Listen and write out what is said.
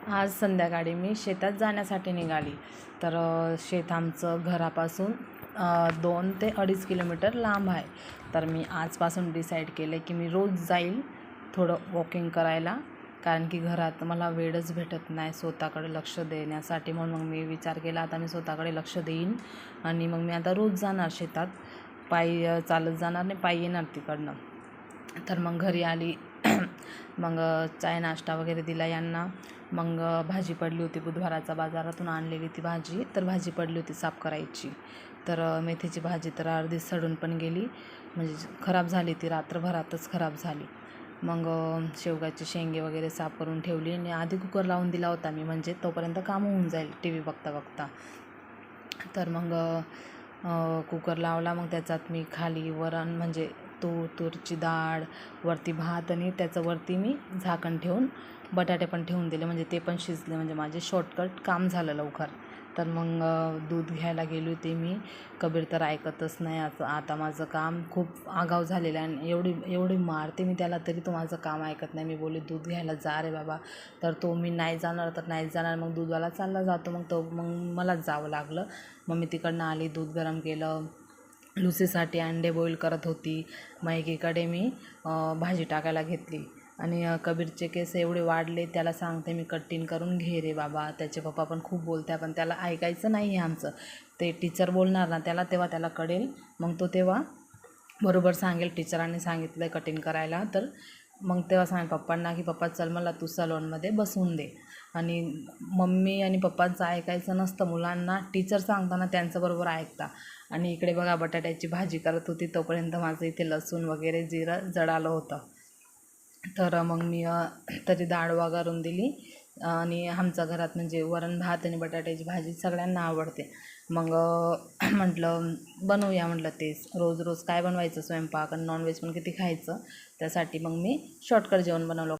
आज संध्याकाळी मी शेतात जाण्यासाठी निघाली. तर शेत आमचं घरापासून 2 ते 2.5 किलोमीटर लांब आहे. तर मी आजपासून डिसाईड केलं की मी रोज जाईल थोडं वॉकिंग करायला, कारण की घरात मला वेळच भेटत नाही स्वतःकडे लक्ष देण्यासाठी. म्हणून मग मी विचार केला आता मी स्वतःकडे लक्ष देईन आणि मग मी आता रोज जाणार शेतात. पायी चालत जाणार नाही, पायी येणार तिकडनं. तर मग घरी आली मग चाय नाश्ता वगैरे दिला यांना. मग भाजी पडली होती, बुधवाराचा बाजारातून आणलेली ती भाजी, तर भाजी पडली होती साफ करायची. तर मेथीची भाजी तर अर्धी सडून पण गेली, म्हणजे खराब झाली, ती रात्रभरातच खराब झाली. मग शेवगाची शेंगे वगैरे साफ करून ठेवली आणि आधी कुकर लावून दिला होता मी, म्हणजे तोपर्यंत काम होऊन जाईल टी व्ही बघता बघता. तर मग कुकर लावला. मग त्याच्यात मी खाली वरण म्हणजे तूरची डाळ, वरती भात आणि त्याच्यावरती मी झाकण ठेवून बटाटे पण ठेवून दिले, म्हणजे ते पण शिजले, म्हणजे माझे शॉर्टकट काम झालं लवकर. तर मग दूध घ्यायला गेली होती मी. कबीर तर ऐकतच नाही. आता माझं काम खूप आगाव झालेलं आहे आणि एवढी मारते मी त्याला, तरी तो माझं काम ऐकत नाही. मी बोलले दूध घ्यायला जा रे बाबा, तर तो मी नाही जाणार तर नाही जाणार. मग दूधवाला चालला जातो, मग मलाच जावं लागलं. मग मी तिकडनं आली, दूध गरम केलं, लुसीसाठी अंडे बॉईल करत होती. मग एकीकडे मी भाजी टाकायला घेतली आणि कबीरचे केस एवढे वाढले, त्याला सांगते मी कटिंग करून घे रे बाबा. त्याचे पप्पा पण खूप बोलते, पण त्याला ऐकायचं नाही आहे आमचं. ते टीचर बोलणार ना त्याला, तेव्हा त्याला कळेल, मग तो तेव्हा बरोबर सांगेल टीचरांनी सांगितलं आहे कटिंग करायला. तर मग तेव्हा सांगेल पप्पांना की पप्पा चल मला तू सलॉनमध्ये बसवून दे. आणि मम्मी आणि पप्पांचं ऐकायचं नसतं मुलांना, टीचर सांगताना त्यांचं बरोबर ऐकता. आणि इकडे बघा बटाट्याची भाजी करत होती, तोपर्यंत माझं इथे लसूण वगैरे जिरं जळालं होतं. तर मग मी तरी डाळ वगैरून दिली. आणि आमच्या घरात म्हणजे वरण भात आणि बटाट्याची भाजी सगळ्यांना आवडते. मग म्हटलं बनवूया, म्हटलं तेच रोज रोज काय बनवायचं स्वयंपाक, आणि नॉनव्हेज पण किती खायचं. त्यासाठी मग मी शॉर्टकट जेवण बनवलं.